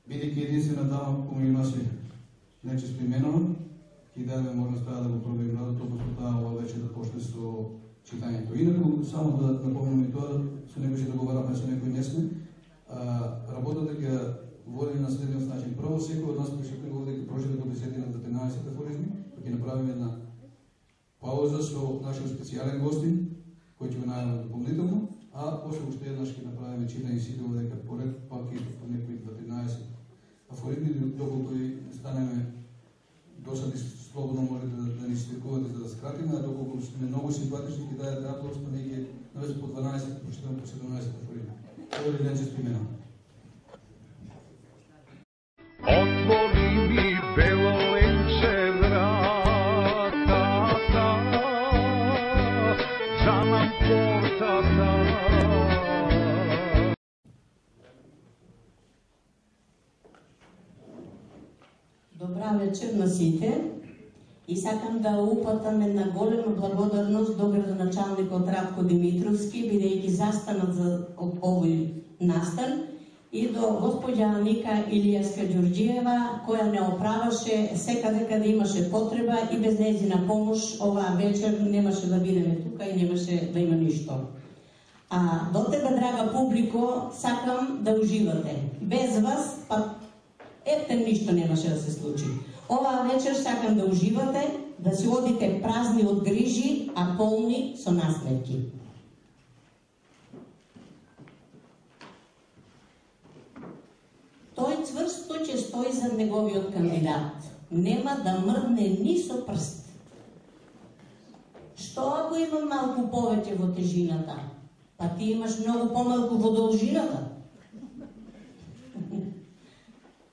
бидејќи единствена дама помеѓу нас е нечесто именувана, ќе дадеме можноста да го пробаме градот, отколку таа ова вече да почне со читањето. Инаку, само да напомнам и тоа, со некој ќе договараме, со некој не сме, работата ќе води на следниот начин. Прво, секој од нас пришепнува овде ќе прочита до 10 до 13 афоризми, ќе направиме една пауза со нашиот специјален гостин, кој ќе го најаваме дополнително, а после уште еднаш ќе направиме читање сите овдека поред, пак и по некои 13 афоризми, доколку станеме досад слободно можете да ни стикувате за да скратиме, а доколку сме многу симпатични ќе даде аплауз, па ние ќе навеќе по 12, прочитаме по 17 афоризми. Ова е нечесто имена. Отвори ми бело ленче вратата, жанам портата. Добра вечер на сите и сакам да упатам една голема благодарност до градоначалникот Радко Димитровски, бидејќи застанат за овој настан, и до господја Ника Илијаска Ѓурѓиева, која не оправаше секаде каде имаше потреба и без нејзина помош оваа вечер немаше да бидеме тука и немаше да има ништо. А до тебе, драга публико, сакам да уживате. Без вас, па ете, ништо немаше да се случи. Оваа вечер сакам да уживате, да си одите празни од грижи, а полни со насмевки. Тој цврсто ќе стои за неговиот кандидат. Нема да мрдне ни со прст. Што ако има малку повеќе во тежината? Па ти имаш многу помалку во должината.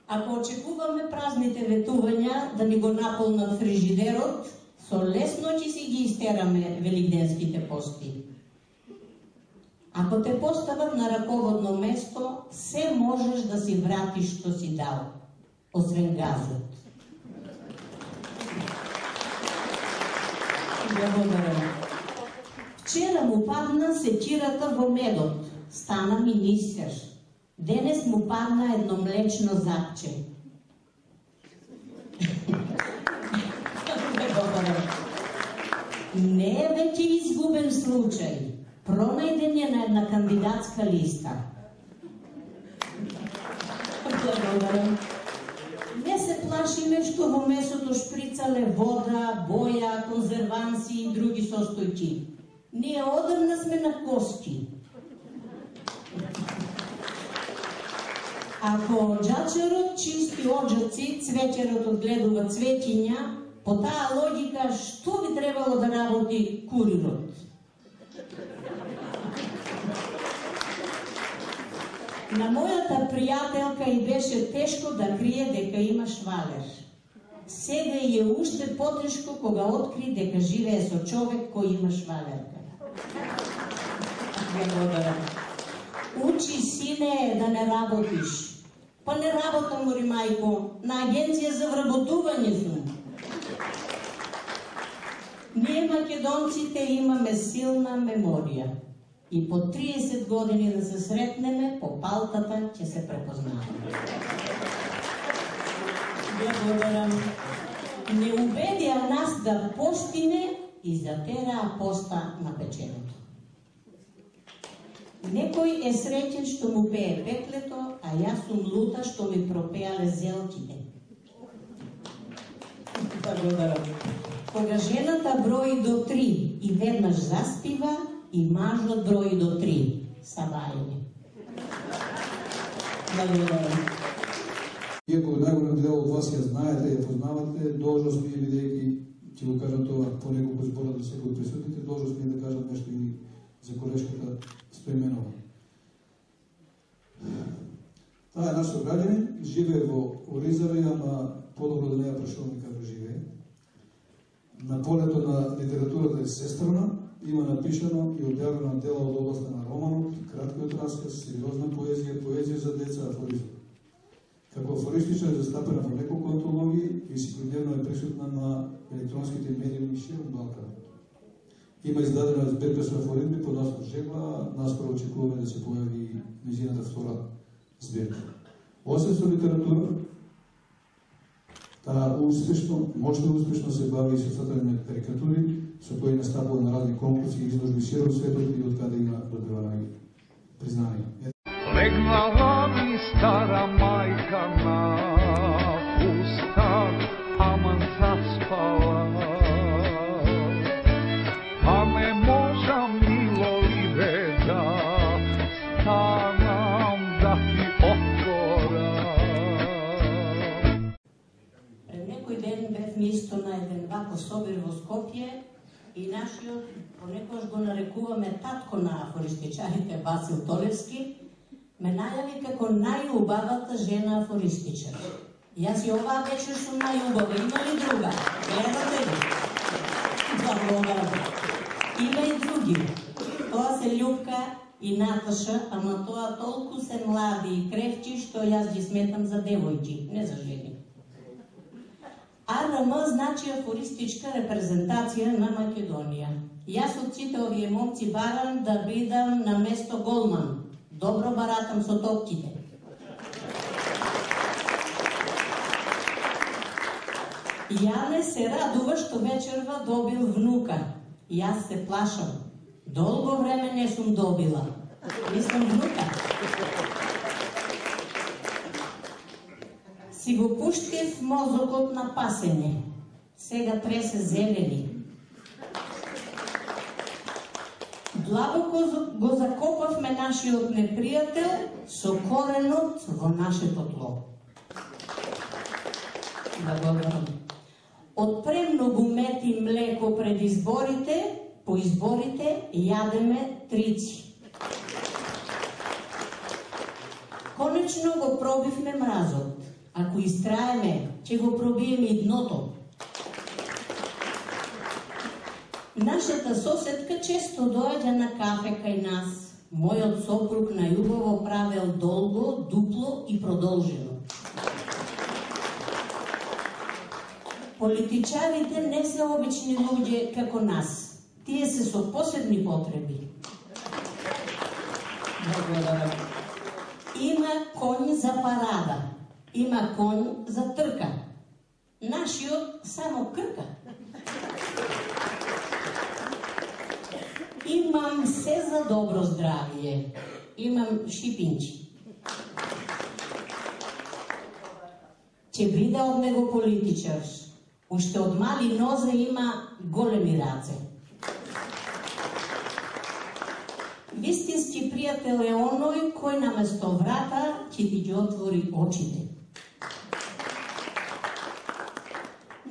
Ако очекуваме празните ветувања да ни го наполнат фрижидерот, со лесно ќе си ги истераме великденските пости. Ако те постават на раководно место, се можеш да си вратиш што си дал, освен газот. Благодарам. Вчера му падна секирата во медот, стана министер. Денес му падна едно млечно запче. Не е веќе изгубен случај. Пронајден е на една кандидатска листа. Благодарам. Не се плашиме што во месото шприцале вода, боја, конзерванси и други состојки. Ние одамна сме на кости. Ако џачерот чисти оџаци, цвеќерот одгледува цветиња, по таа логика што би требало да работи курирот? На мојата пријателка и беше тешко да крие дека има швалер. Сега е уште потешко кога откри дека живее со човек кој има швалерка. Благодарам. Учи, сине, да не работиш. Па не работам, мори мајко, на агенција за вработување сум. Ние македонците имаме силна меморија. И по 30 години да се сретнеме, по палтата ќе се препознаваме. Благодарам. Не убедија нас да постиме и затераа поста на печеното. Некој е среќен што му пее пеклето, а јас сум лута што ми пропеале зелките. Благодарам. Кога жената брои до 3 и веднаш заспива, и мажот брои до 3. Сабајни. Благодарам. Иако најголем дел од вас ја знаете, ја познавате, должност ми е, бидејќи ќе го кажам тоа по неколку збора до секој присутните, должност ми е да кажам нешто и за колешката Стоименова. Таа е наш сограѓанин, живее во Оризави, ама подобро да не ја прашуваме како живее. На полето на литературата е сестрана, има напишано и објавено дела од областа на романот, краткиот расказ, сериозна поезија, поезија за деца, афоризм. Како афористична е застапена во неколку антологии и секојдневно е присутна на електронските медиуми широк Балкан. Има издадена збирка со афоризми под наслов Жегла, наскоро очекуваме да се појави нејзината втора збирка. Освен со литература, таа можно успешно се бави и со составување на карикатури, со кои настапува на разни конкурси и изложби широк светот и од каде има добивана признание. Legnala mi stara majka na pustak, aman zaspala. Pa ne možam milo libe da stanam da ti otvoram. Некој ден бев место на еден вако собир во Скопје и нашиот, понекогаш го нарекуваме татко на афористичарите, Васил Толевски, ме најави како најубавата жена афористичар. Јас и оваа вечер сум најубава, има ли друга? Гледате ли? Има и други. Тоа се Љупка и Наташа, ама тоа толку се млади и кревчи, што јас ги сметам за девојки, не за жени. АРМ значи афористичка репрезентација на Македонија. Јас од сите овие момци барам да бидам на место голман. Добро баратам со топките. Јане се радува што вечерва добил внука. Јас се плашам. Долго време не сум добила. Мислам внука. Си го пуштив мозокот на пасење. Сега тресе зелени. Длабоко го закопавме нашиот непријател со коренот во нашето тло. Благодарам. Од премногу мед и млеко пред изборите, по изборите јадеме трици. Конечно го пробивме мразот. Ако истраеме, ќе го пробиеме и дното. Нашата соседка често доаѓа на кафе кај нас. Мојот сопруг најубаво правел долго, дупло и продолжено. Политичарите не се обични луѓе како нас. Тие се со посебни потреби. Благодарам. Има коњ за парада. Има коњ за трка. Нашиот само крка. Имам се за добро здравје. Имам шипинчи. Ќе биде од него политичар. Уште од мали нозе има големи раце. Вистински пријател е оној кој наместо врата ќе ти ги отвори очите.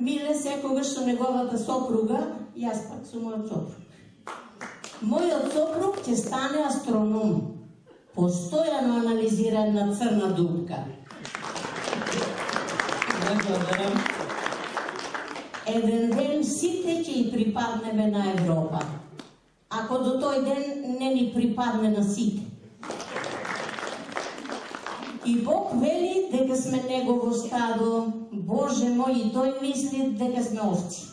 Миле секогаш со неговата сопруга, јас пак со мојот сопруг. Мојот сопруг ќе стане астроном. Постојано анализира една црна дупка. Еден ден сите ќе и припаднеме на Европа. Ако до тој ден не ни припадне на сите. И Бог вели дека сме негово стадо. Боже мој, и тој мисли дека сме овци.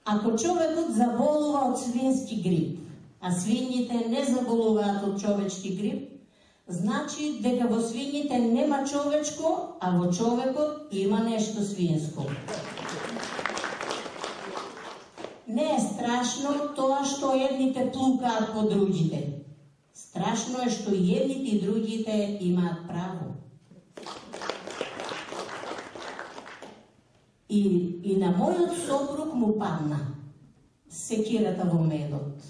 Ако човекот заболува од свински грип, а свињите не заболуваат од човечки грип, значи дека во свињите нема човечко, а во човекот има нешто свинско. Не е страшно тоа што едните плукаат по другите. Страшно е што и едните и другите имаат право. И на мојот сопруг му падна секирата во медот.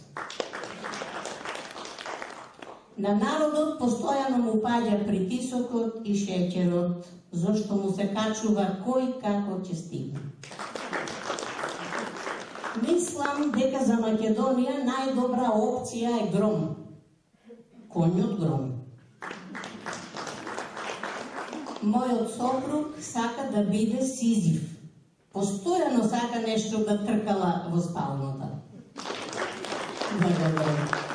На народот постојано му паѓа притисокот и шеќерот, зашто му се качува кој како ќе стигне. Мислам дека за Македонија најдобра опција е гром. Коњот гром. Мојот сопруг сака да биде Сизиф. Постојано сака нешто да тркала во спалната. Благодарам.